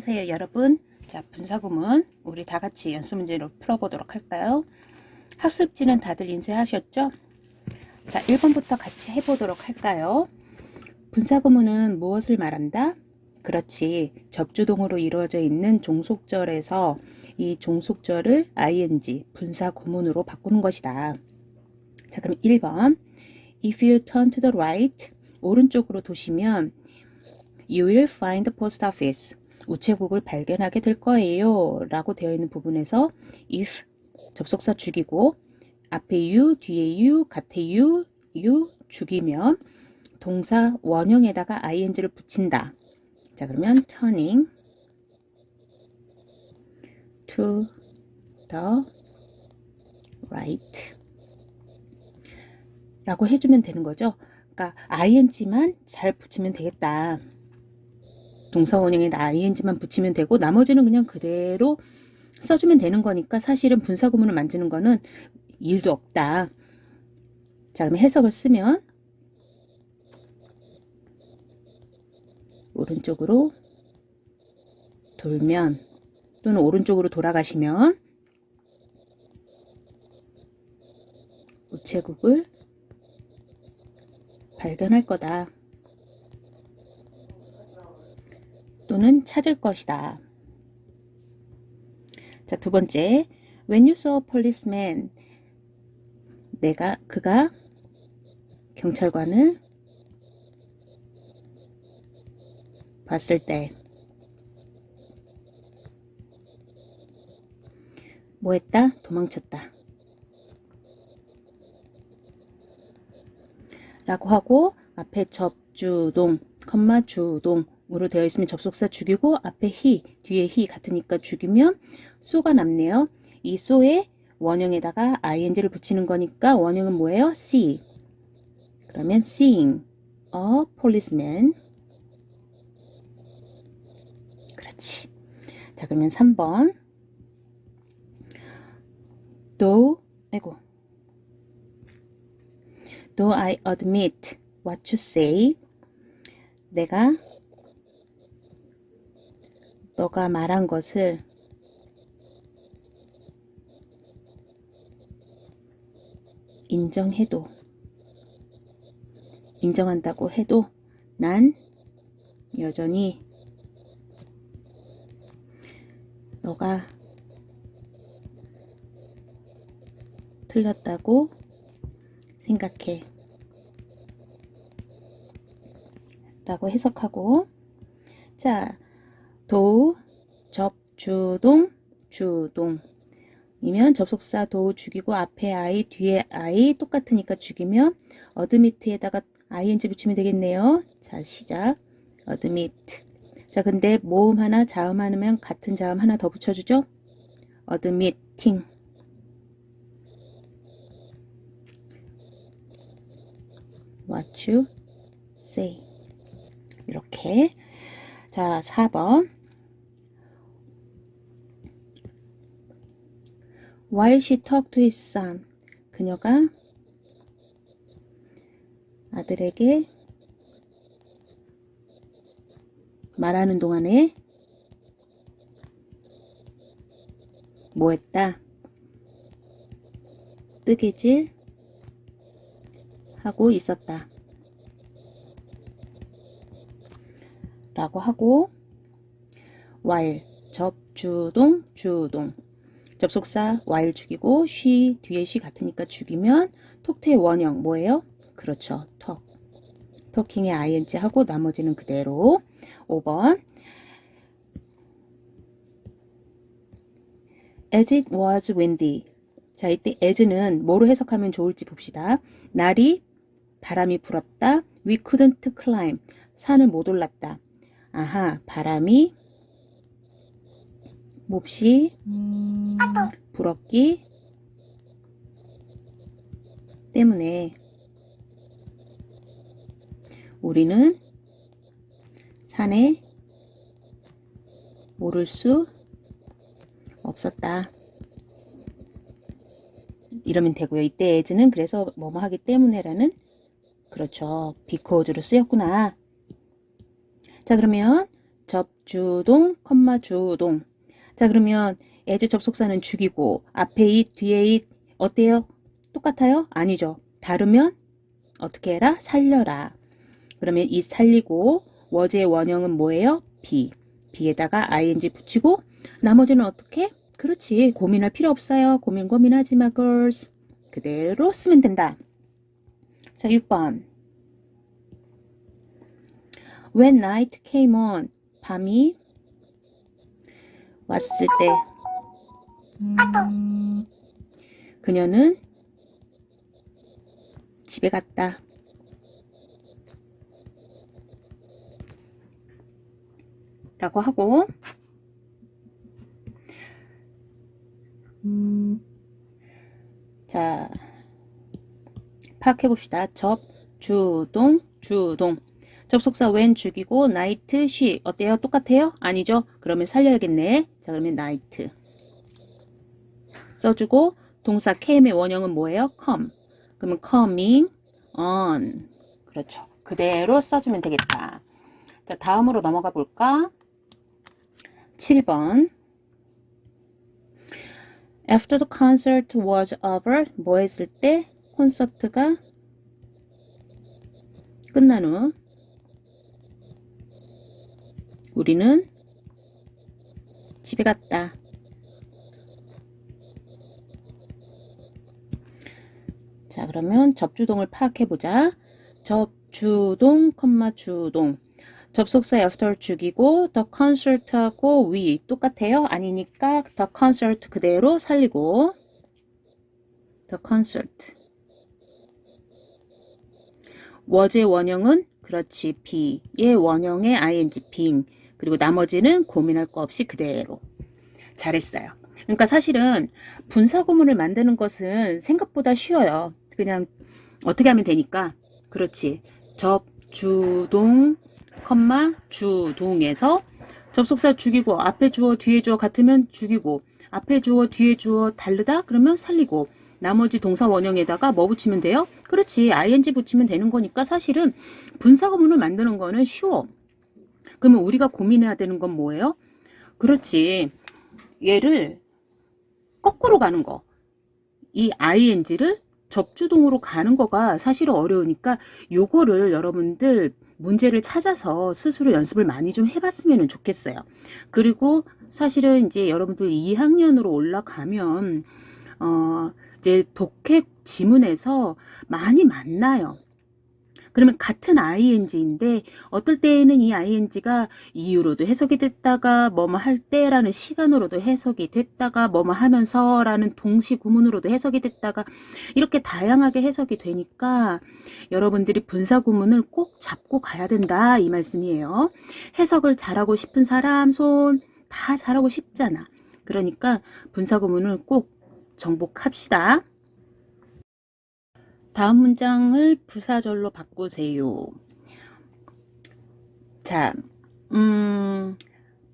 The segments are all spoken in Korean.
안녕하세요 여러분. 자, 분사구문 우리 다 같이 연습 문제로 풀어보도록 할까요? 학습지는 다들 인쇄하셨죠? 자, 1번부터 같이 해보도록 할까요? 분사구문은 무엇을 말한다? 그렇지, 접주동으로 이루어져 있는 종속절에서 이 종속절을 ing, 분사구문으로 바꾸는 것이다. 자, 그럼 1번 If you turn to the right, 오른쪽으로 도시면 You will find the post office. 우체국을 발견하게 될 거예요 라고 되어 있는 부분에서 if 접속사 죽이고 앞에 you, 뒤에 you, gat에 you, 죽이면 동사 원형에다가 ing를 붙인다. 자, 그러면 turning to the right 라고 해주면 되는 거죠. 그러니까 ing만 잘 붙이면 되겠다. 동사 원형에다 ing만 붙이면 되고 나머지는 그냥 그대로 써주면 되는 거니까 사실은 분사구문을 만드는 거는 일도 없다. 자, 그럼 해석을 쓰면 오른쪽으로 돌면 또는 오른쪽으로 돌아가시면 우체국을 발견할 거다. 또는 찾을 것이다. 자, 두 번째, When you saw a policeman, 그가 경찰관을 봤을 때 뭐 했다? 도망쳤다. 라고 하고 앞에 접주동, 주동으로 되어 있으면 접속사 죽이고 앞에 he, 뒤에 he 같으니까 죽이면 so가 남네요. 이 so에 원형에다가 ing를 붙이는 거니까 원형은 뭐예요? see. 그러면 seeing a policeman. 그렇지. 자, 그러면 3번 though I admit what you say, 너가 말한 것을 인정한다고 해도 난 여전히 너가 틀렸다고 생각해 라고 해석하고, 자, 도, 접주동, 주동이면 접속사 도 죽이고 앞에 I, 뒤에 I 똑같으니까 죽이면 admit에다가 ing 붙이면 되겠네요. 자, 시작. admit. 자, 근데 모음 하나, 자음 하나면 같은 자음 하나 더 붙여주죠. admitting. What you say. 이렇게. 자, 4번. While she talked to his son. 그녀가 아들에게 말하는 동안에 뭐 했다? 뜨개질 하고 있었다. 라고 하고, while, 접주동, 주동. 접속사 while 죽이고 she, 뒤에 she 같으니까 죽이면 톡트의 원형 뭐예요? 그렇죠. talking에 ing 하고 나머지는 그대로. 5번 As it was windy. 자, 이때 as는 뭐로 해석하면 좋을지 봅시다. 날이 바람이 불었다. We couldn't climb. 산을 못 올랐다. 아하, 바람이 몹시 불었기 때문에 우리는 산에 오를 수 없었다. 이러면 되고요. 이때 as는 그래서 뭐뭐 하기 때문에라는, 그렇죠, because로 쓰였구나. 자, 그러면 접주동, 컴마 주동. 자, 그러면 as 접속사는 죽이고 앞에 it, 뒤에 it 어때요? 똑같아요? 아니죠. 다르면 어떻게 해라? 살려라. 그러면 it 살리고 was의 원형은 뭐예요? be. be에다가 ing 붙이고 나머지는 어떻게? 그렇지. 고민할 필요 없어요. 고민하지 마, girls. 그대로 쓰면 된다. 자, 6번. When night came on. 밤이 왔을 때 그녀는 집에 갔다. 라고 하고 자, 파악해 봅시다. 접주동, 주동. 접속사 when 죽이고 night, she 어때요? 똑같아요? 아니죠? 그러면 살려야겠네. 자, 그러면 night 써주고 동사 came의 원형은 뭐예요? come. 그러면 coming on. 그렇죠. 그대로 써주면 되겠다. 자, 다음으로 넘어가 볼까? 7번. After the concert was over. 뭐 했을 때? 콘서트가 끝난 후 우리는 집에 갔다. 자, 그러면 접주동을 파악해보자. 접주동, 주동. 접속사 after 죽이고 the concert하고 we 똑같아요? 아니니까 the concert 그대로 살리고 the concert. was의 원형은 그렇지 be의 원형의 ing being. 그리고 나머지는 고민할 거 없이 그대로. 잘했어요. 그러니까 사실은 분사구문을 만드는 것은 생각보다 쉬워요. 그냥 어떻게 하면 되니까. 그렇지. 접주동, 주동에서 접속사 죽이고 앞에 주어 뒤에 주어 같으면 죽이고 앞에 주어 뒤에 주어 다르다? 그러면 살리고 나머지 동사 원형에다가 뭐 붙이면 돼요? 그렇지. ing 붙이면 되는 거니까 사실은 분사구문을 만드는 거는 쉬워. 그러면 우리가 고민해야 되는 건 뭐예요? 그렇지. 얘를 거꾸로 가는 거. 이 ing를 접주동으로 가는 거가 사실은 어려우니까 요거를 여러분들 문제를 찾아서 스스로 연습을 많이 좀 해봤으면 좋겠어요. 그리고 사실은 이제 여러분들 2학년으로 올라가면 이제 독해 지문에서 많이 만나요. 그러면 같은 ing인데 어떨 때에는 이 ing가 이유로도 해석이 됐다가 뭐뭐 할 때라는 시간으로도 해석이 됐다가 뭐뭐 하면서 라는 동시 구문으로도 해석이 됐다가 이렇게 다양하게 해석이 되니까 여러분들이 분사 구문을 꼭 잡고 가야 된다 이 말씀이에요. 해석을 잘하고 싶은 사람 손 다 잘하고 싶잖아. 그러니까 분사 구문을 꼭 정복합시다. 다음 문장을 부사절로 바꾸세요. 자,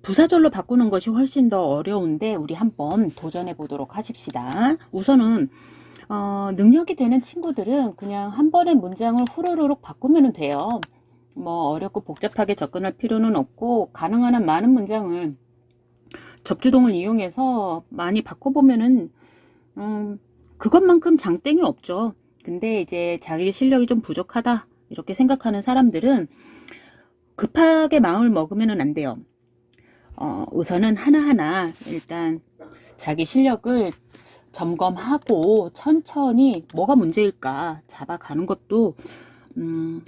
부사절로 바꾸는 것이 훨씬 더 어려운데 우리 한번 도전해 보도록 하십시다. 우선은 능력이 되는 친구들은 그냥 한 번에 문장을 후루룩 바꾸면 돼요. 뭐 어렵고 복잡하게 접근할 필요는 없고 가능한 한 많은 문장을 접주동을 이용해서 많이 바꿔보면은 그것만큼 장땡이 없죠. 근데 이제 자기 실력이 좀 부족하다 이렇게 생각하는 사람들은 급하게 마음을 먹으면 안 돼요. 우선은 하나하나 일단 자기 실력을 점검하고 천천히 뭐가 문제일까 잡아가는 것도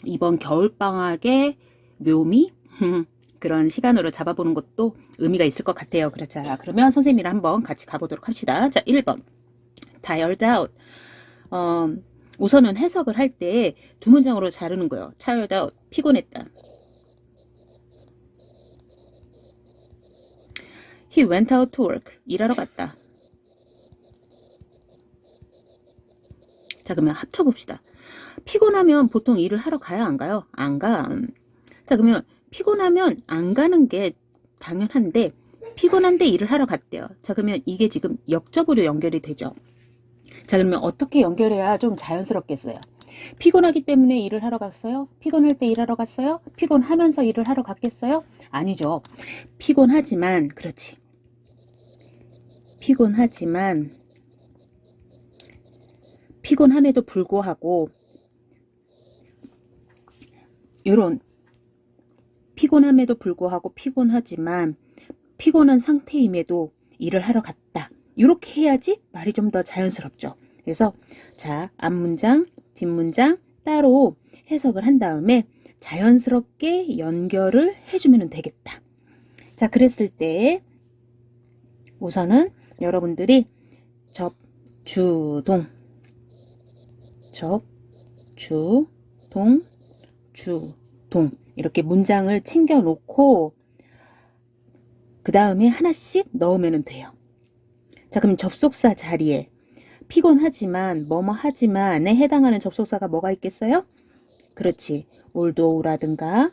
이번 겨울방학의 묘미 그런 시간으로 잡아보는 것도 의미가 있을 것 같아요. 그렇죠. 그러면 선생님이랑 한번 같이 가보도록 합시다. 자, 1번 tired out. 우선은 해석을 할 때 두 문장으로 자르는 거예요. tired out, 피곤했다. He went out to work. 일하러 갔다. 자, 그러면 합쳐봅시다. 피곤하면 보통 일을 하러 가야 안 가요? 안 가. 자, 그러면 피곤하면 안 가는 게 당연한데 피곤한데 일을 하러 갔대요. 자, 그러면 이게 지금 역접으로 연결이 되죠. 자, 그러면 어떻게 연결해야 좀 자연스럽겠어요? 피곤하기 때문에 일을 하러 갔어요? 피곤할 때 일하러 갔어요? 피곤하면서 일을 하러 갔겠어요? 아니죠. 피곤하지만, 그렇지. 피곤함에도 불구하고 요런 피곤함에도 불구하고 피곤하지만 피곤한 상태임에도 일을 하러 갔다. 이렇게 해야지 말이 좀 더 자연스럽죠. 그래서 자, 앞문장, 뒷문장 따로 해석을 한 다음에 자연스럽게 연결을 해주면 되겠다. 자, 그랬을 때 우선은 여러분들이 접주동 주동 이렇게 문장을 챙겨 놓고 그 다음에 하나씩 넣으면 돼요. 자, 그럼 접속사 자리에 피곤하지만 하지만에 해당하는 접속사가 뭐가 있겠어요? 그렇지. although라든가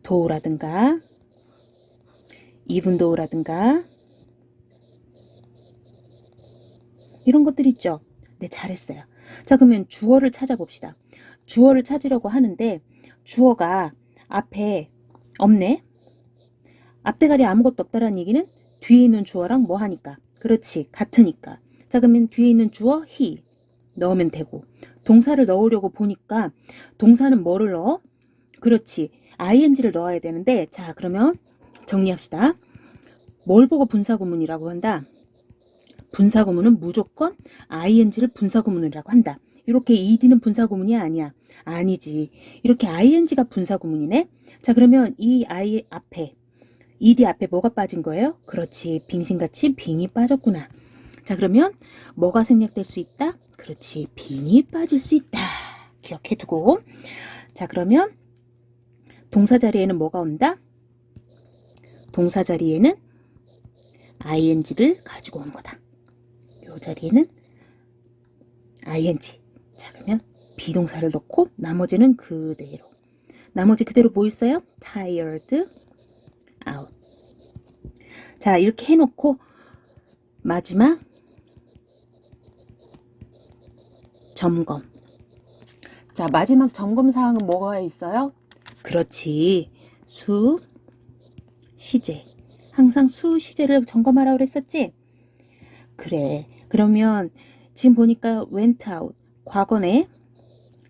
though라든가 even though라든가 이런 것들 있죠. 네, 잘했어요. 자, 그러면 주어를 찾아봅시다. 주어를 찾으려고 하는데 주어가 앞에 없네. 앞대가리 아무것도 없다라는 얘기는 뒤에 있는 주어랑 뭐 하니까? 그렇지, 같으니까. 자, 그러면 뒤에 있는 주어 he 넣으면 되고, 동사를 넣으려고 보니까 동사는 뭐를 넣어? 그렇지, ing를 넣어야 되는데, 자, 그러면 정리합시다. 뭘 보고 분사구문이라고 한다? 분사구문은 무조건 ing를 분사구문이라고 한다. 이렇게 ed는 분사구문이 아니야. 아니지. 이렇게 ing가 분사구문이네. 자, 그러면 이 I 앞에 ed 앞에 뭐가 빠진 거예요? 그렇지. 빙신같이 빙이 빠졌구나. 자, 그러면 뭐가 생략될 수 있다? 그렇지. 빙이 빠질 수 있다. 기억해두고. 자, 그러면 동사 자리에는 뭐가 온다? 동사 자리에는 ing를 가지고 온 거다. 요 자리에는 ing. 자, 그러면 비동사를 넣고 나머지는 그대로. 나머지 그대로 뭐 있어요? tired out. 자, 이렇게 해놓고 마지막 점검. 자, 마지막 점검 사항은 뭐가 있어요? 그렇지. 수, 시제. 항상 수, 시제를 점검하라고 그랬었지? 그래. 그러면 지금 보니까 went out. 과거네.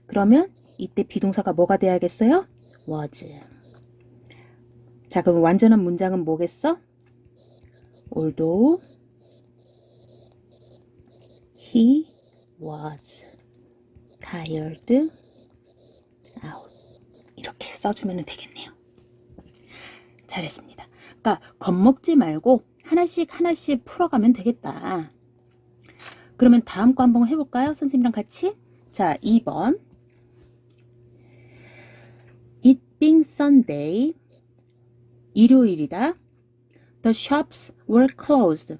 그러면 이때 비동사가 뭐가 돼야겠어요? was. 자, 그럼 완전한 문장은 뭐겠어? although he was tired out. 이렇게 써주면 되겠네요. 잘했습니다. 그러니까 겁먹지 말고 하나씩 풀어가면 되겠다. 그러면 다음 거 한번 해볼까요? 선생님이랑 같이. 자, 2번. It being Sunday. 일요일이다. The shops were closed.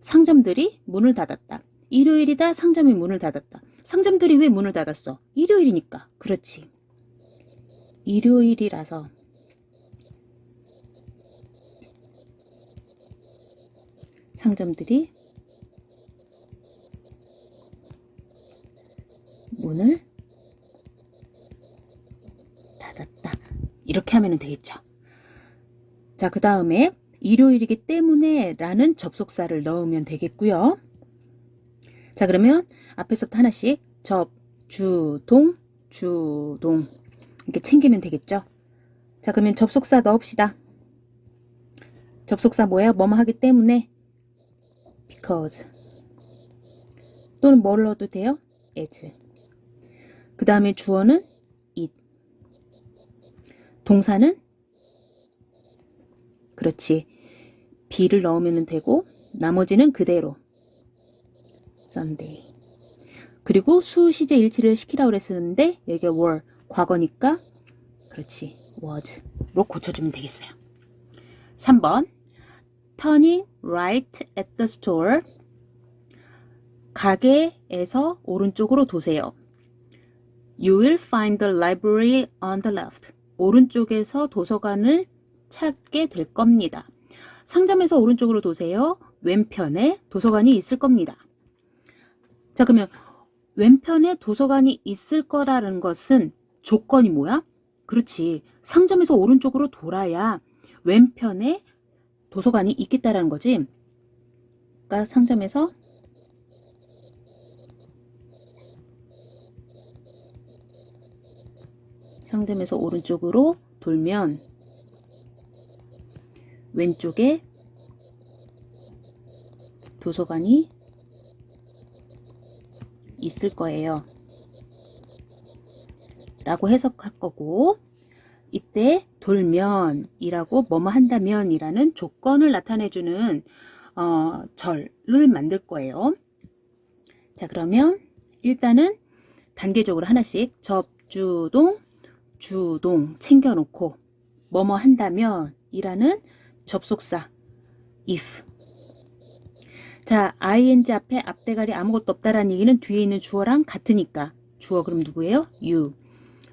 상점들이 문을 닫았다. 일요일이다. 상점이 문을 닫았다. 상점들이 왜 문을 닫았어? 일요일이니까. 그렇지. 일요일이라서. 상점들이 문을 닫았다. 이렇게 하면 되겠죠. 자, 그 다음에 일요일이기 때문에 라는 접속사를 넣으면 되겠고요. 자, 그러면 앞에서부터 하나씩 주동 이렇게 챙기면 되겠죠. 자, 그러면 접속사 넣읍시다. 접속사 뭐예요? 뭐뭐 하기 때문에 because. 또는 뭘 넣어도 돼요? as. 그 다음에 주어는 it. 동사는 그렇지. be를 넣으면 되고 나머지는 그대로 Sunday. 그리고 수, 시제 일치를 시키라고 그랬었는데 여기가 were 과거니까 그렇지. was로 고쳐주면 되겠어요. 3번. Turning right at the store. 가게에서 오른쪽으로 도세요. You will find the library on the left. 오른쪽에서 도서관을 찾게 될 겁니다. 상점에서 오른쪽으로 도세요. 왼편에 도서관이 있을 겁니다. 자, 그러면 왼편에 도서관이 있을 거라는 것은 조건이 뭐야? 그렇지. 상점에서 오른쪽으로 돌아야 왼편에 도서관이 있겠다라는 거지. 그러니까 상점에서 오른쪽으로 돌면 왼쪽에 도서관이 있을 거예요. 라고 해석할 거고, 이때 돌면이라고 뭐뭐 한다면 이라는 조건을 나타내주는 절을 만들 거예요. 자, 그러면 일단은 단계적으로 하나씩 접주동, 주동 챙겨놓고 뭐뭐 한다면 이라는 접속사 if. 자, ing 앞에 앞대가리 아무것도 없다라는 얘기는 뒤에 있는 주어랑 같으니까 주어 그럼 누구예요? you.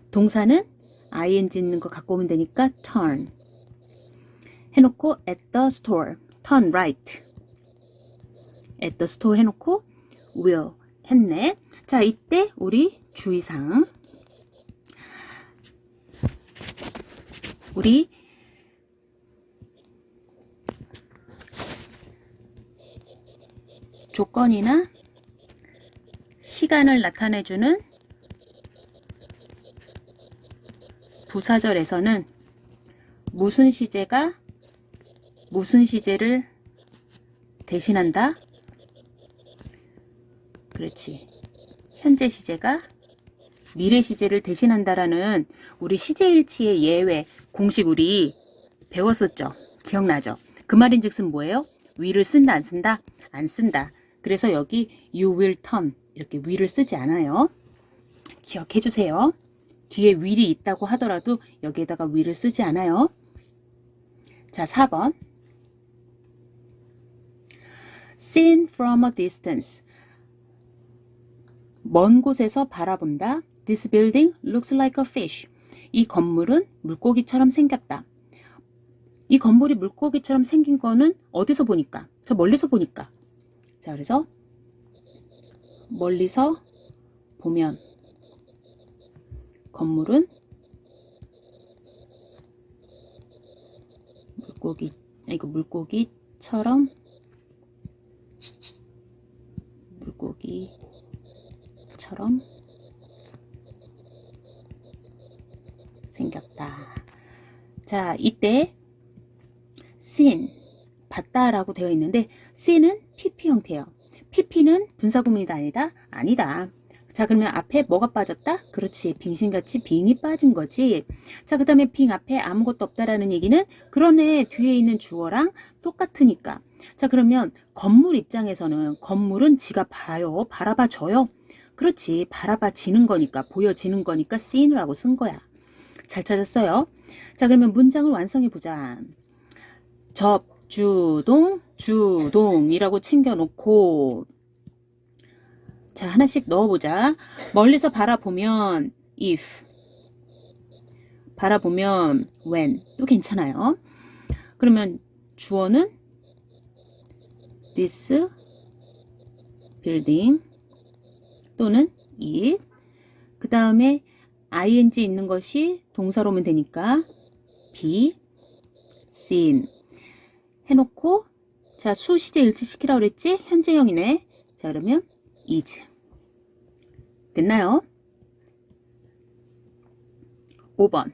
동사는 ing 있는 거 갖고 오면 되니까 turn 해놓고 at the store turn right at the store 해놓고 will 했네. 자, 이때 우리 주의사항, 우리 조건이나 시간을 나타내주는 부사절에서는 무슨 시제가 무슨 시제를 대신한다? 그렇지. 현재 시제가 미래 시제를 대신한다라는 우리 시제일치의 예외 공식 우리 배웠었죠? 기억나죠? 그 말인즉슨 뭐예요? will을 쓴다 안 쓴다? 안 쓴다. 그래서 여기 you will turn 이렇게 will을 쓰지 않아요. 기억해 주세요. 뒤에 will이 있다고 하더라도 여기에다가 will을 쓰지 않아요. 자, 4번. Seen from a distance. 먼 곳에서 바라본다. This building looks like a fish. 이 건물은 물고기처럼 생겼다. 이 건물이 물고기처럼 생긴 거는 어디서 보니까? 저 멀리서 보니까. 자, 그래서 멀리서 보면 건물은 물고기처럼 생겼다. 자, 이때 seen 봤다라고 되어 있는데 see는 pp 형태예요. pp는 분사구문이다 아니다? 아니다. 자, 그러면 앞에 뭐가 빠졌다? 그렇지. 빙신같이 빙이 빠진 거지. 자, 그 다음에 빙 앞에 아무것도 없다라는 얘기는 그러네. 뒤에 있는 주어랑 똑같으니까. 자, 그러면 건물 입장에서는 건물은 지가 봐요. 바라봐줘요. 그렇지. 바라봐지는 거니까 보여지는 거니까 seen이라고 쓴 거야. 잘 찾았어요. 자, 그러면 문장을 완성해 보자. 접주동 주동이라고 챙겨놓고 자, 하나씩 넣어보자. 멀리서 바라보면 if, 바라보면 when 또 괜찮아요. 그러면 주어는 this building 또는 it. 그 다음에 ing 있는 것이 동사로 오면 되니까 be seen 해놓고 자, 수시제 일치시키라고 그랬지? 현재형이네. 자, 그러면 is. 됐나요? 5번.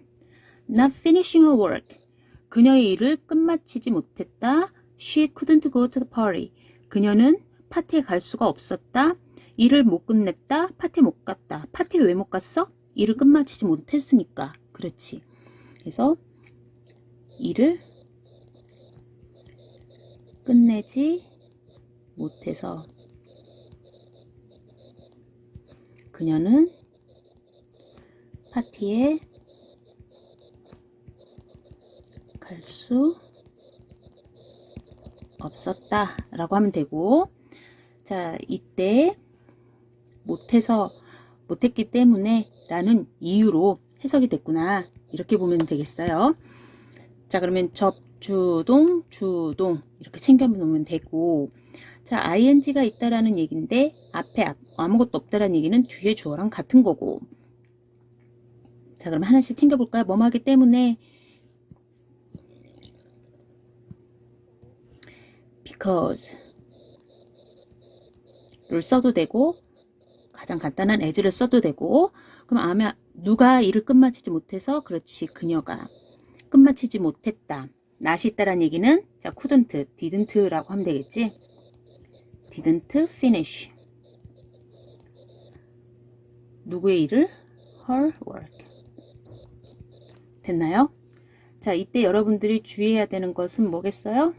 Not finishing her work. 그녀의 일을 끝마치지 못했다. She couldn't go to the party. 그녀는 파티에 갈 수가 없었다. 일을 못 끝냈다. 파티에 못 갔다. 파티에 왜 못 갔어? 일을 끝마치지 못했으니까. 그렇지. 그래서 일을 끝내지 못해서 그녀는 파티에 갈 수 없었다 라고 하면 되고 자 이때 못했기 때문에 라는 이유로 해석이 됐구나 이렇게 보면 되겠어요. 자 그러면 접주동 주동 이렇게 챙겨 놓으면 되고 자, ing가 있다라는 얘기인데 앞에 아무것도 없다라는 얘기는 뒤에 주어랑 같은 거고. 자, 그럼 하나씩 챙겨볼까요? 뭐뭐 하기 때문에 because 를 써도 되고 가장 간단한 as를 써도 되고. 그럼 아마 누가 일을 끝마치지 못해서 그렇지 그녀가 끝마치지 못했다. not이 있다라는 얘기는 자 couldn't, didn't라고 하면 되겠지. didn't finish 누구의 일을? her work. 됐나요? 자, 이때 여러분들이 주의해야 되는 것은 뭐겠어요?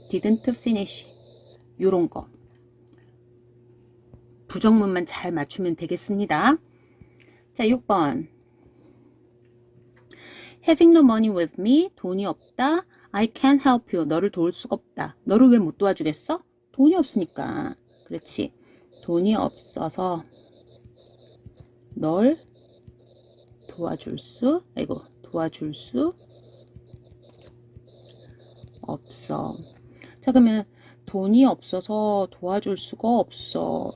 didn't finish 요런 거 부정문만 잘 맞추면 되겠습니다. 자, 6번 having no money with me 돈이 없다. I can't help you 너를 도울 수가 없다. 너를 왜 못 도와주겠어? 돈이 없으니까. 그렇지. 돈이 없어서 널 도와줄 수 없어. 자, 그러면 돈이 없어서 도와줄 수가 없어.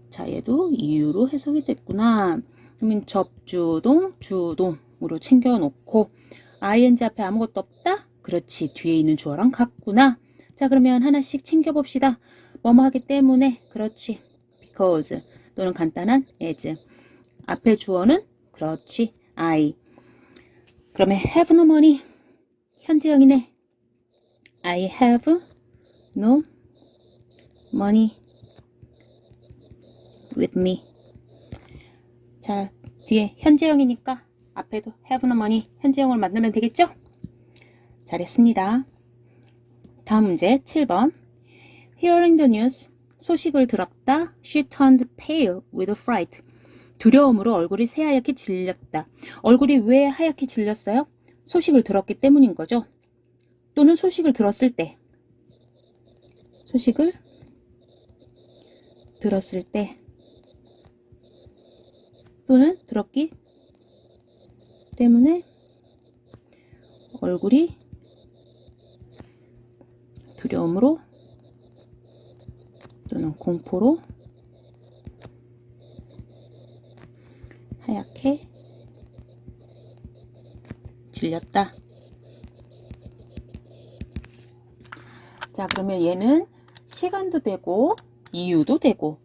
자, 얘도 이유로 해석이 됐구나. 그러면 접주동, 주동으로 챙겨놓고 ing 앞에 아무것도 없다? 그렇지. 뒤에 있는 주어랑 같구나. 자, 그러면 하나씩 챙겨봅시다. 뭐뭐 하기 때문에 그렇지. because 또는 간단한 as. 앞에 주어는 그렇지. I. 그러면 have no money. 현재형이네. I have no money with me. 자, 뒤에 현재형이니까 앞에도 have no money 현재형을 만들면 되겠죠? 잘했습니다. 다음 문제 7번. Hearing the news. 소식을 들었다. She turned pale with fright. 두려움으로 얼굴이 새하얗게 질렸다. 얼굴이 왜 하얗게 질렸어요? 소식을 들었기 때문인 거죠. 또는 소식을 들었을 때 또는 들었기 때문에 얼굴이 두려움으로 또는 공포로 하얗게 질렸다. 자, 그러면 얘는 시간도 되고 이유도 되고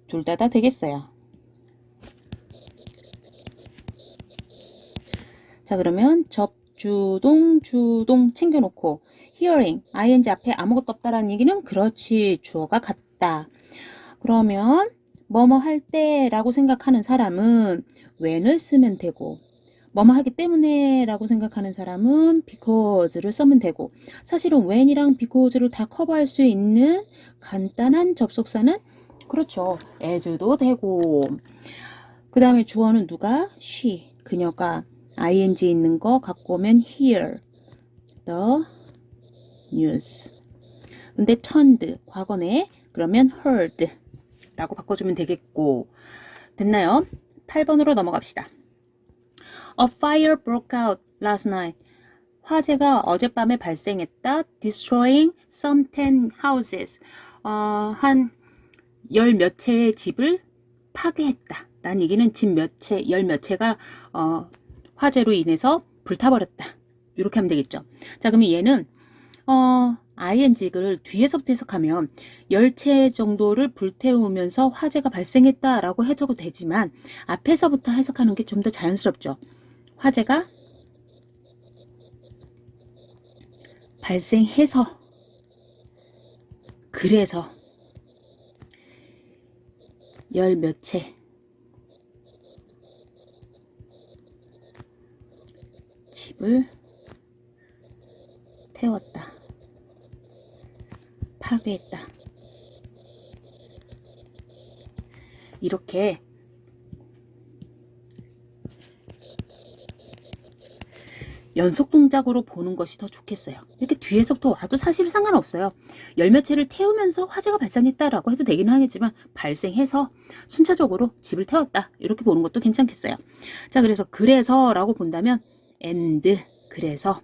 둘 다 되겠어요. 자, 그러면 접주동, 주동 챙겨놓고 hearing, ing 앞에 아무것도 없다라는 얘기는 그렇지, 주어가 같다. 그러면 뭐뭐 할 때라고 생각하는 사람은 when을 쓰면 되고 뭐뭐 하기 때문에 라고 생각하는 사람은 because를 쓰면 되고 사실은 when이랑 because를 다 커버할 수 있는 간단한 접속사는 그렇죠. as도 되고 그 다음에 주어는 누가? she, 그녀가 ing 있는 거 갖고 오면 hear the news. 근데 turned 과거네. 그러면 heard 라고 바꿔주면 되겠고 됐나요? 8번으로 넘어갑시다. A fire broke out last night. 화재가 어젯밤에 발생했다. Destroying some 10 houses. 한 열 몇 채의 집을 파괴했다. 라는 얘기는 집 몇 채, 열 몇 채가 화재로 인해서 불타버렸다. 이렇게 하면 되겠죠. 자, 그러면 얘는 ing를 뒤에서부터 해석하면 10채 정도를 불태우면서 화재가 발생했다라고 해도 되지만 앞에서부터 해석하는 게 좀 더 자연스럽죠. 화재가 발생해서 그래서 열 몇 채 집을 태웠다. 파괴했다. 이렇게 연속 동작으로 보는 것이 더 좋겠어요. 이렇게 뒤에서부터 와도 사실은 상관없어요. 열 몇 채를 태우면서 화재가 발생했다라고 해도 되긴 하겠지만 발생해서 순차적으로 집을 태웠다. 이렇게 보는 것도 괜찮겠어요. 자, 그래서 라고 본다면 and 그래서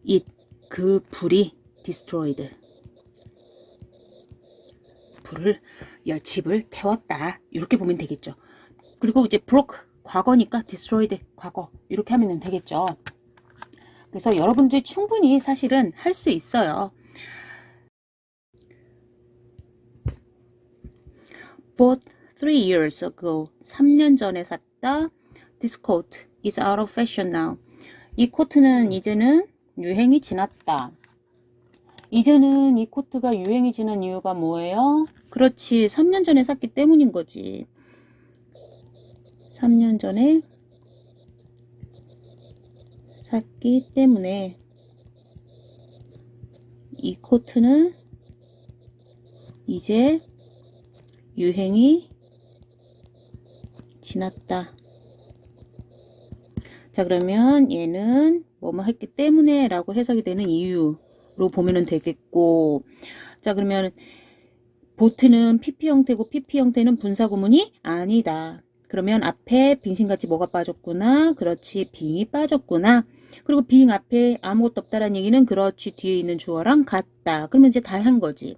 it 그 불이 destroyed 집을 태웠다. 이렇게 보면 되겠죠. 그리고 이제 broke 과거니까 destroyed 과거 이렇게 하면 되겠죠. 그래서 여러분들이 충분히 사실은 할 수 있어요. Bought 3 years ago. 3년 전에 샀다. This coat is out of fashion now. 이 코트는 이제는 유행이 지났다. 이제는 이 코트가 유행이 지난 이유가 뭐예요? 그렇지, 3년 전에 샀기 때문인 거지. 3년 전에 샀기 때문에 이 코트는 이제 유행이 지났다. 자, 그러면 얘는 뭐뭐 했기 때문에 라고 해석이 되는 이유로 보면 되겠고, 자, 그러면 보트는 PP 형태고 PP 형태는 분사구문이 아니다. 그러면 앞에 빙신같이 뭐가 빠졌구나. 그렇지, 빙이 빠졌구나. 그리고 빙 앞에 아무것도 없다라는 얘기는 그렇지, 뒤에 있는 주어랑 같다. 그러면 이제 다 한 거지.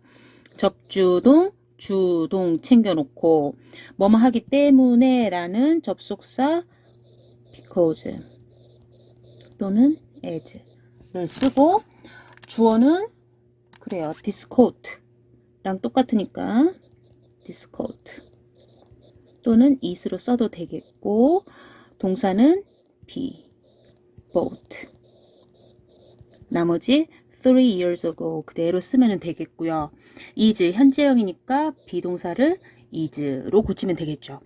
접주동, 주동 챙겨놓고 뭐뭐 하기 때문에 라는 접속사 because 또는 as를 쓰고, 주어는 그래요, this coat 랑 똑같으니까 this coat 또는 is로 써도 되겠고, 동사는 be, bought. 나머지 3 years ago 그대로 쓰면 되겠고요. is 현재형이니까 비동사를 is로 고치면 되겠죠.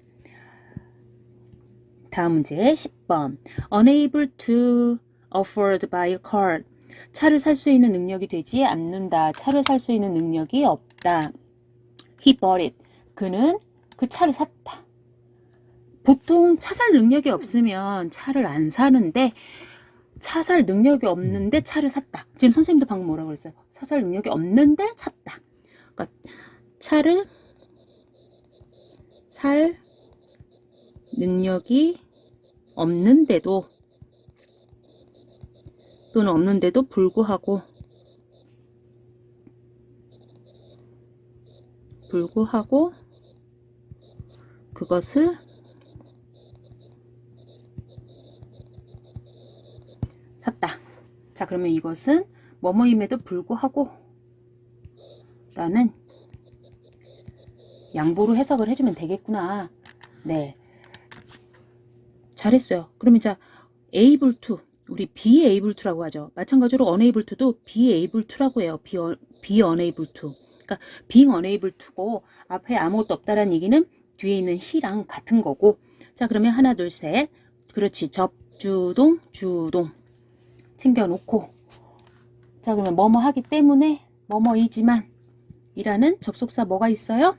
다음 문제 10번. Unable to afford by a car. 차를 살 수 있는 능력이 되지 않는다. 차를 살 수 있는 능력이 없다. He bought it. 그는 그 차를 샀다. 보통 차 살 능력이 없으면 차를 안 사는데, 차 살 능력이 없는데 차를 샀다. 지금 선생님도 방금 뭐라고 그랬어요? 차 살 능력이 없는데 샀다. 그러니까 차를 살 능력이 없는데도 또는 없는데도 불구하고 그것을 샀다. 자, 그러면 이것은 뭐뭐임에도 불구하고 라는 양보로 해석을 해주면 되겠구나. 네, 잘했어요. 그러면 자, able to, 우리 be able to라고 하죠. 마찬가지로 unable to도 be able to라고 해요. be unable to. 그러니까 being unable to고, 앞에 아무것도 없다라는 얘기는 뒤에 있는 he랑 같은 거고. 자, 그러면 하나 둘 셋. 그렇지, 접주동 주동 챙겨놓고, 자, 그러면 뭐뭐 하기 때문에 뭐뭐이지만 이라는 접속사 뭐가 있어요?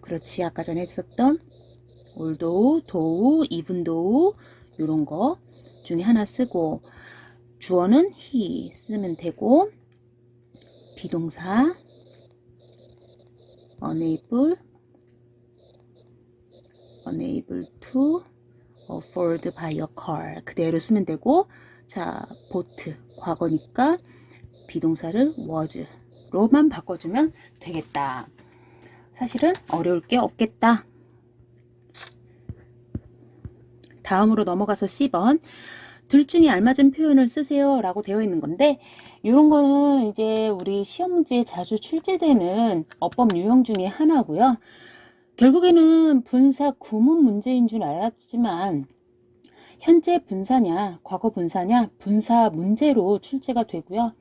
그렇지, 아까 전에 했었던 although, though, even though 이런 거 중에 하나 쓰고, 주어는 he 쓰면 되고, 비동사 unable to afford by a car 그대로 쓰면 되고, 자, bought 과거니까 비동사를 was로만 바꿔주면 되겠다. 사실은 어려울 게 없겠다. 다음으로 넘어가서 C번. 둘 중에 알맞은 표현을 쓰세요 라고 되어 있는 건데, 이런 거는 이제 우리 시험 문제에 자주 출제되는 어법 유형 중에 하나고요. 결국에는 분사 구문 문제인 줄 알았지만 현재 분사냐 과거 분사냐 분사 문제로 출제가 되고요.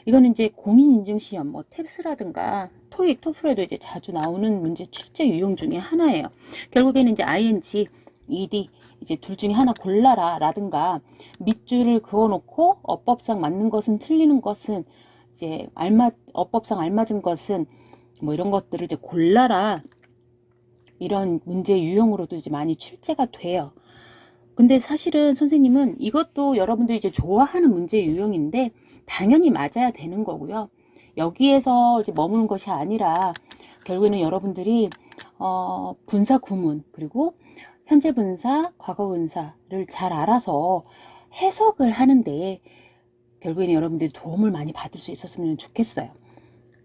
이거는 이제 공인인증시험, 뭐 탭스라든가 토익, 토플에도 이제 자주 나오는 문제 출제 유형 중에 하나예요. 결국에는 이제 ing, ed 이제 둘 중에 하나 골라라 라든가, 밑줄을 그어놓고 어법상 맞는 것은 틀리는 것은 이제 어법상 알맞은 것은 뭐 이런 것들을 이제 골라라, 이런 문제 유형으로도 이제 많이 출제가 돼요. 근데 사실은 선생님은 이것도 여러분들이 이제 좋아하는 문제 유형인데 당연히 맞아야 되는 거고요. 여기에서 이제 머무는 것이 아니라 결국에는 여러분들이 분사 구문 그리고 현재 분사, 과거 분사를 잘 알아서 해석을 하는데 결국에는 여러분들이 도움을 많이 받을 수 있었으면 좋겠어요.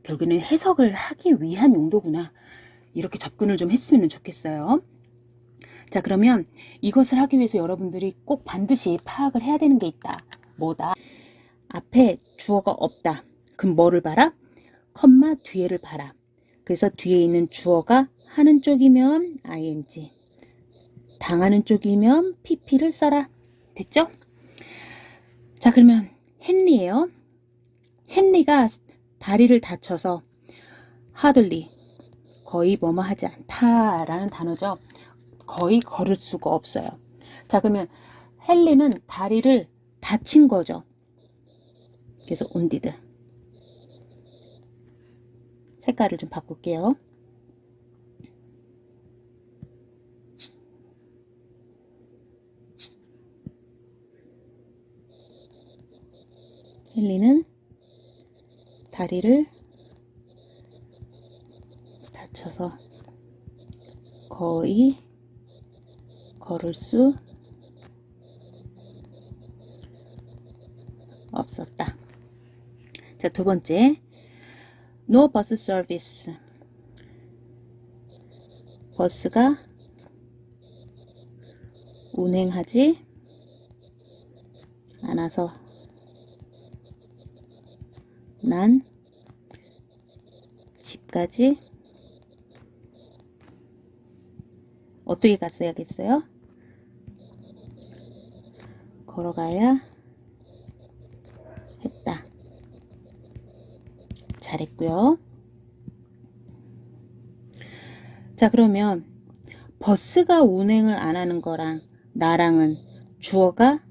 결국에는 해석을 하기 위한 용도구나. 이렇게 접근을 좀 했으면 좋겠어요. 자, 그러면 이것을 하기 위해서 여러분들이 꼭 반드시 파악을 해야 되는 게 있다. 뭐다? 앞에 주어가 없다. 그럼 뭐를 봐라? 컴마 뒤에를 봐라. 그래서 뒤에 있는 주어가 하는 쪽이면 ing, 당하는 쪽이면 pp를 써라. 됐죠? 자, 그러면 헨리예요. 헨리가 다리를 다쳐서 hardly, 거의 뭐뭐 하지 않다 라는 단어죠. 거의 걸을 수가 없어요. 자, 그러면 헨리는 다리를 다친 거죠. 그래서 wounded. 색깔을 좀 바꿀게요. 헨리는 다리를 다쳐서 거의 걸을 수 없었다. 자, 두 번째, no bus service. 버스가 운행하지 않아서 난 집까지 어떻게 갔어야겠어요? 걸어가야 했다. 잘했고요. 자, 그러면 버스가 운행을 안 하는 거랑 나랑은 주어가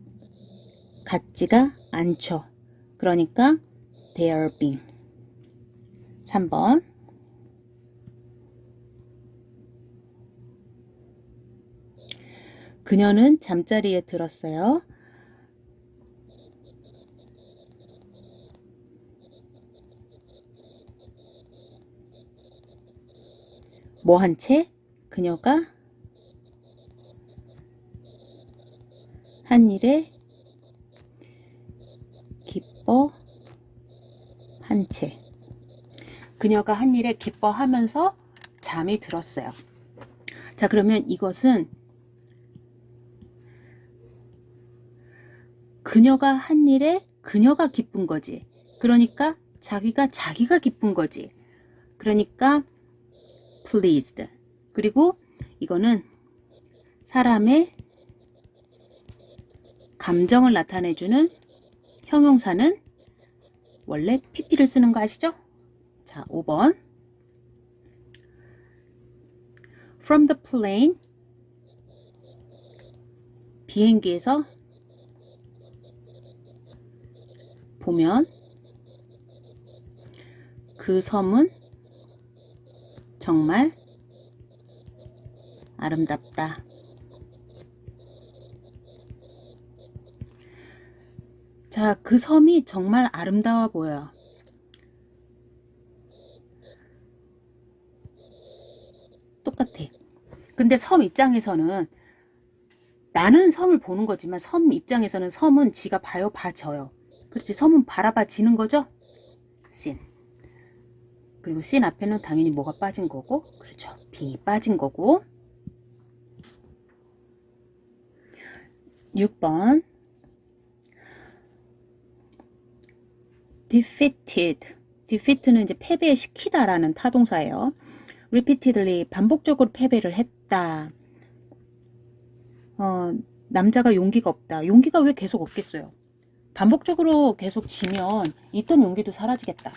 같지가 않죠. 그러니까 they are being. 3번. 그녀는 잠자리에 들었어요. 뭐 한 채? 그녀가 한 일에 기뻐한 채. 그녀가 한 일에 기뻐하면서 잠이 들었어요. 자, 그러면 이것은 그녀가 한 일에 그녀가 기쁜 거지. 그러니까 자기가 기쁜 거지. 그러니까 pleased. 그리고 이거는 사람의 감정을 나타내주는 형용사는 원래 pp를 쓰는 거 아시죠? 자, 5번. From the plane. 비행기에서 보면 그 섬은 정말 아름답다. 자, 그 섬이 정말 아름다워 보여요. 똑같아. 근데 섬 입장에서는 나는 섬을 보는 거지만 섬 입장에서는 섬은 지가 봐져요. 그렇지, 섬은 바라봐지는 거죠? 씬. 그리고 씬 앞에는 당연히 뭐가 빠진 거고, 그렇죠, being이 빠진 거고. 6번. defeat는 이제 패배시키다 라는 타동사예요. repeatedly, 반복적으로 패배를 했다. 남자가 용기가 없다. 용기가 왜 계속 없겠어요? 반복적으로 계속 지면 있던 용기도 사라지겠다.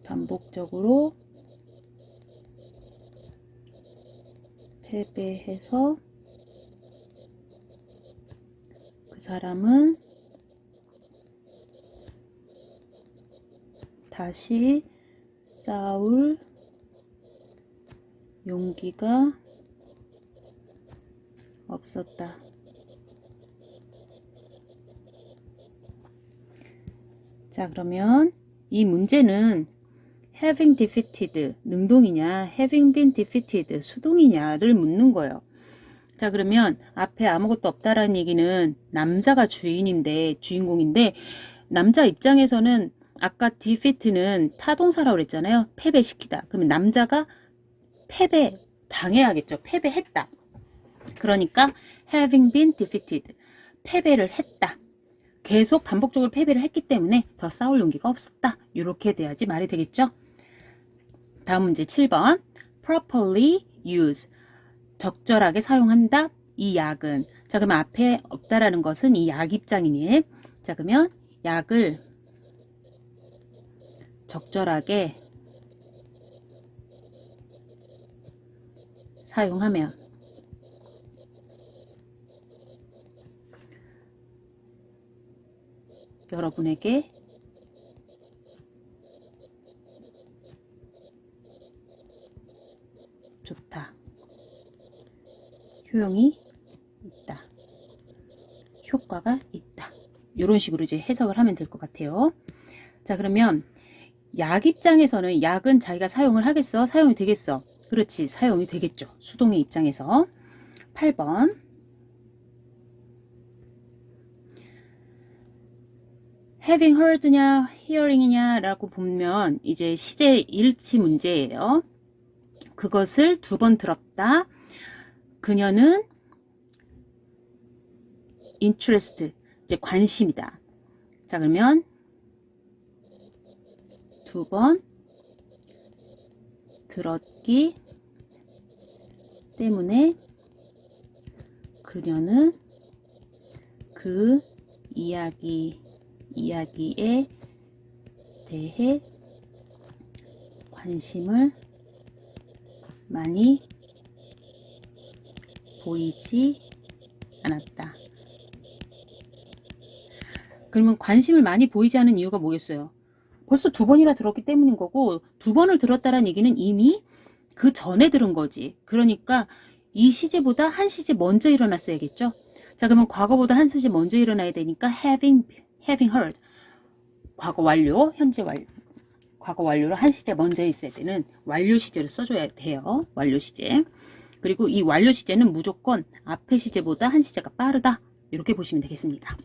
반복적으로 패배해서 그 사람은 다시 싸울 용기가 없었다. 자, 그러면 이 문제는 having defeated 능동이냐, having been defeated 수동이냐를 묻는 거예요. 자, 그러면 앞에 아무것도 없다라는 얘기는 남자가 주인인데, 주인공인데 남자 입장에서는 아까 defeat는 타동사라고 그랬잖아요. 패배시키다. 그러면 남자가 패배 당해야겠죠. 패배했다. 그러니까 having been defeated. 패배를 했다. 계속 반복적으로 패배를 했기 때문에 더 싸울 용기가 없었다. 이렇게 돼야지 말이 되겠죠. 다음 문제 7번. properly use. 적절하게 사용한다. 이 약은. 자, 그러면 앞에 없다라는 것은 이 약 입장이니. 자, 그러면 약을 적절하게 사용하면 여러분에게 좋다. 효용이 있다. 효과가 있다. 이런 식으로 이제 해석을 하면 될 것 같아요. 자, 그러면 약 입장에서는 약은 자기가 사용을 하겠어? 사용이 되겠어? 그렇지, 사용이 되겠죠. 수동의 입장에서. 8번. having heard냐, hearing이냐 라고 보면 이제 시제 일치 문제예요. 그것을 2번 들었다. 그녀는 interest, 이제 관심이다. 자, 그러면 2번 들었기 때문에 그녀는 그 이야기에 대해 관심을 많이 보이지 않았다. 그러면 관심을 많이 보이지 않은 이유가 뭐겠어요? 벌써 2번이나 들었기 때문인 거고, 2번을 들었다는 얘기는 이미 그 전에 들은 거지. 그러니까 이 시제보다 한 시제 먼저 일어났어야겠죠. 자, 그러면 과거보다 한 시제 먼저 일어나야 되니까 having heard. 과거 완료, 현재 완료. 과거 완료로 한 시제 먼저 있어야 되는 완료 시제를 써줘야 돼요. 완료 시제. 그리고 이 완료 시제는 무조건 앞의 시제보다 한 시제가 빠르다. 이렇게 보시면 되겠습니다.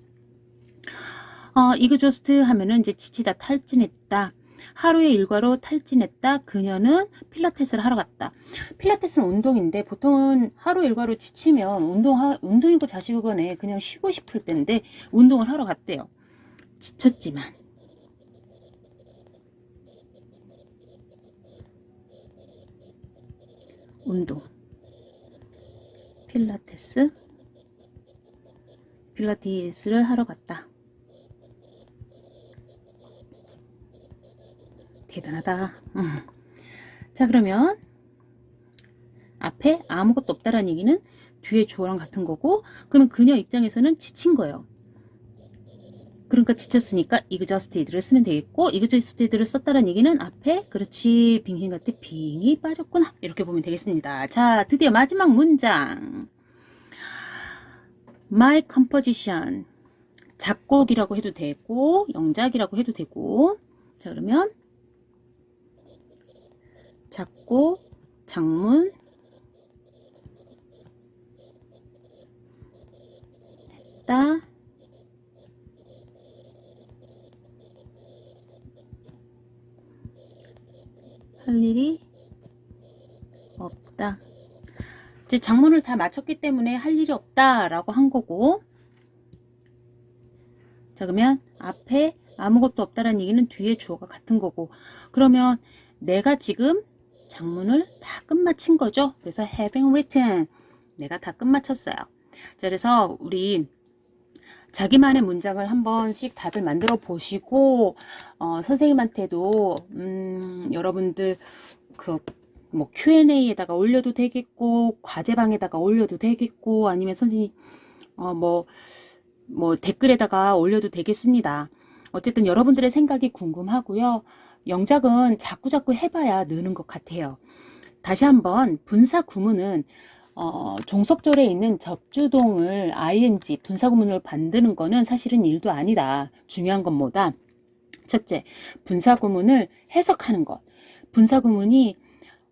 exhaust 하면은 이제 지치다, 탈진했다. 하루의 일과로 탈진했다. 그녀는 필라테스를 하러 갔다. 필라테스는 운동인데 보통은 하루 일과로 지치면 운동이고 자시고 간에 그냥 쉬고 싶을 때인데 운동을 하러 갔대요. 지쳤지만 운동, 필라테스를 하러 갔다. 대단하다. 자, 그러면 앞에 아무것도 없다라는 얘기는 뒤에 주어랑 같은 거고, 그러면 그녀 입장에서는 지친 거예요. 그러니까 지쳤으니까 exhausted를 쓰면 되겠고, exhausted를 썼다는 얘기는 앞에 그렇지 빙신 같은 빙이 빠졌구나 이렇게 보면 되겠습니다. 자, 드디어 마지막 문장. My composition. 작곡이라고 해도 되고 영작이라고 해도 되고. 자, 그러면 작곡, 장문 했다. 할 일이 없다. 이제 장문을 다 마쳤기 때문에 할 일이 없다라고 한 거고. 자, 그러면 앞에 아무것도 없다라는 얘기는 뒤에 주어가 같은 거고. 그러면 내가 지금 장문을 다 끝마친 거죠. 그래서 having written. 내가 다 끝마쳤어요. 자, 그래서 우리 자기만의 문장을 한 번씩 다들 만들어 보시고, 선생님한테도, 여러분들, 뭐, Q&A에다가 올려도 되겠고, 과제방에다가 올려도 되겠고, 아니면 선생님, 댓글에다가 올려도 되겠습니다. 어쨌든 여러분들의 생각이 궁금하고요. 영작은 자꾸자꾸 해봐야 느는 것 같아요. 다시 한번 분사 구문은 종속절에 있는 접주동을 ing 분사 구문을 만드는 거는 사실은 일도 아니다. 중요한 건 뭐다? 첫째, 분사 구문을 해석하는 것. 분사 구문이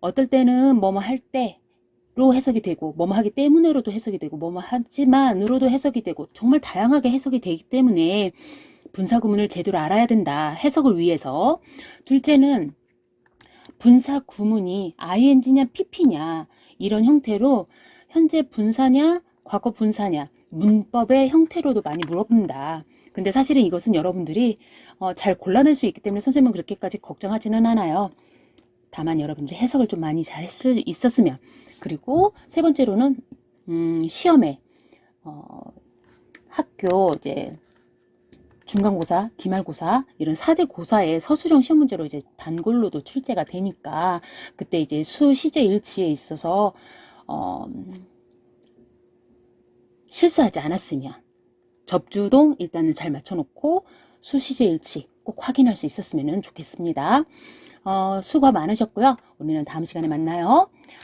어떨 때는 뭐뭐 할 때로 해석이 되고, 뭐뭐 하기 때문에로도 해석이 되고, 뭐뭐 하지만으로도 해석이 되고, 정말 다양하게 해석이 되기 때문에 분사 구문을 제대로 알아야 된다. 해석을 위해서. 둘째는 분사 구문이 ing냐 pp냐 이런 형태로 현재 분사냐 과거 분사냐 문법의 형태로도 많이 물어본다. 근데 사실은 이것은 여러분들이 잘 골라낼 수 있기 때문에 선생님은 그렇게까지 걱정하지는 않아요. 다만 여러분들이 해석을 좀 많이 잘 할 수 있었으면. 그리고 세 번째로는 시험에 학교 이제 중간고사, 기말고사 이런 4대 고사의 서술형 시험 문제로 이제 단골로도 출제가 되니까 그때 이제 수시제 일치에 있어서 실수하지 않았으면 접주동 일단은 잘 맞춰놓고 수시제 일치 꼭 확인할 수 있었으면 좋겠습니다. 수고 많으셨고요. 우리는 다음 시간에 만나요.